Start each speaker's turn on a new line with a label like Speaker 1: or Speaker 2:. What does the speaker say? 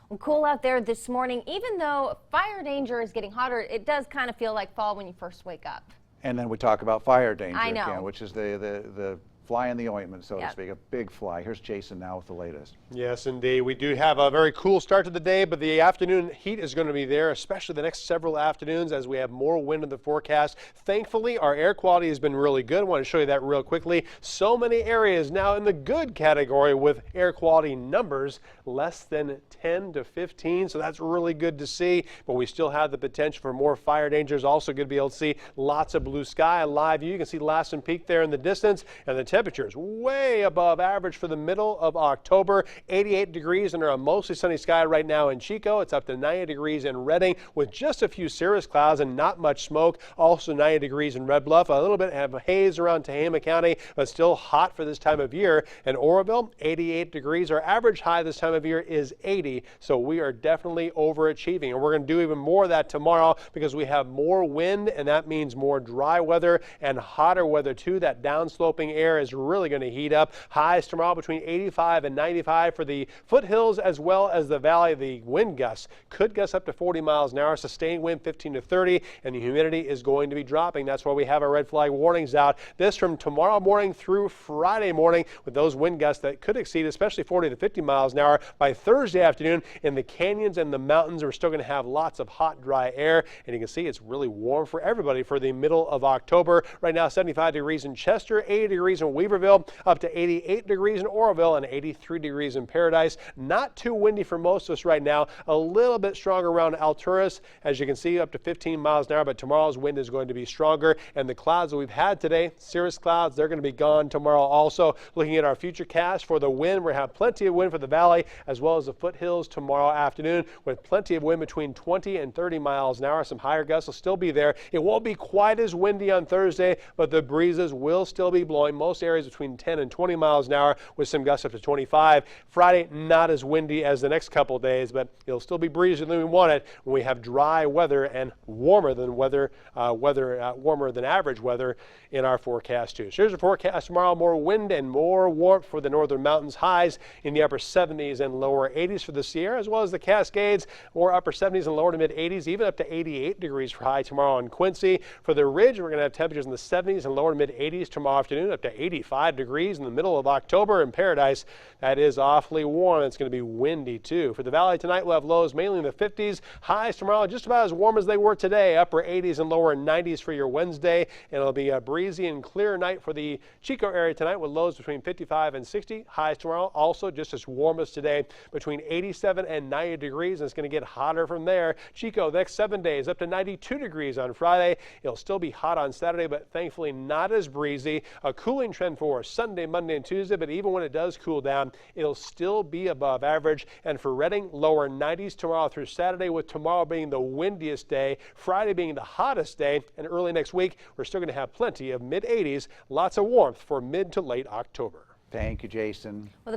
Speaker 1: Well, cool out there this morning. Even though fire danger is getting hotter, it does kind of feel like fall when you first wake up.
Speaker 2: And then we talk about fire danger
Speaker 1: I know.
Speaker 2: again, which is the fly in the ointment, so to
Speaker 1: Yep.
Speaker 2: speak, a big fly. Here's Jason now with the latest.
Speaker 3: Yes, indeed. We do have a very cool start to the day, but the afternoon heat is going to be there, especially the next several afternoons as we have more wind in the forecast. Thankfully, our air quality has been really good. I want to show you that real quickly. So many areas now in the good category with air quality numbers less than 10 to 15, so that's really good to see, but we still have the potential for more fire dangers. Also good to be able to see lots of blue sky, live view. You can see Lassen Peak there in the distance, and the temperatures way above average for the middle of October. 88 degrees under a mostly sunny sky right now in Chico. It's up to 90 degrees in Redding with just a few cirrus clouds and not much smoke. Also 90 degrees in Red Bluff. A little bit of haze around Tehama County, but still hot for this time of year. And Oroville, 88 degrees. Our average high this time of year is 80, so we are definitely overachieving. And we're going to do even more of that tomorrow because we have more wind, and that means more dry weather and hotter weather too. That downsloping air is really going to heat up. Highs tomorrow between 85 and 95 for the foothills as well as the valley. The wind gusts could gust up to 40 miles an hour, sustained wind 15 to 30, and the humidity is going to be dropping. That's why we have our red flag warnings out. This from tomorrow morning through Friday morning with those wind gusts that could exceed especially 40 to 50 miles an hour. By Thursday afternoon in the canyons and the mountains, we're still going to have lots of hot, dry air, and you can see it's really warm for everybody for the middle of October. Right now 75 degrees in Chester, 80 degrees in Weaverville, up to 88 degrees in Oroville, and 83 degrees in Paradise. Not too windy for most of us right now. A little bit stronger around Alturas, as you can see, up to 15 miles an hour, but tomorrow's wind is going to be stronger. And the clouds that we've had today, cirrus clouds, they're going to be gone tomorrow also. Looking at our future cast for the wind, we're going to have plenty of wind for the valley as well as the foothills tomorrow afternoon with plenty of wind between 20 and 30 miles an hour. Some higher gusts will still be there. It won't be quite as windy on Thursday, but the breezes will still be blowing. Most areas between 10 and 20 miles an hour with some gusts up to 25. Friday, not as windy as the next couple of days, but it'll still be breezier than we want it when we have dry weather and warmer than warmer than average weather in our forecast too. So here's your forecast tomorrow: more wind and more warmth for the northern mountains. Highs in the upper 70s and lower 80s for the Sierra, as well as the Cascades, or upper 70s and lower to mid 80s, even up to 88 degrees for high tomorrow in Quincy. For the Ridge, we're going to have temperatures in the 70s and lower to mid 80s tomorrow afternoon, up to 85 degrees in the middle of October in Paradise. That is awfully warm. It's going to be windy too. For the valley tonight, we'll have lows mainly in the 50s. Highs tomorrow just about as warm as they were today, upper 80s and lower 90s for your Wednesday. And it'll be a breezy and clear night for the Chico area tonight with lows between 55 and 60. Highs tomorrow also just as warm as today, between 87 and 90 degrees. And it's going to get hotter from there. Chico, the next 7 days, up to 92 degrees on Friday. It'll still be hot on Saturday, but thankfully not as breezy. A cooling trend for Sunday, Monday, and Tuesday, but even when it does cool down, it'll still be above average. And for Redding, lower 90s tomorrow through Saturday, with tomorrow being the windiest day, Friday being the hottest day, and early next week, we're still going to have plenty of mid 80s, lots of warmth for mid to late October.
Speaker 2: Thank you, Jason.
Speaker 1: Well,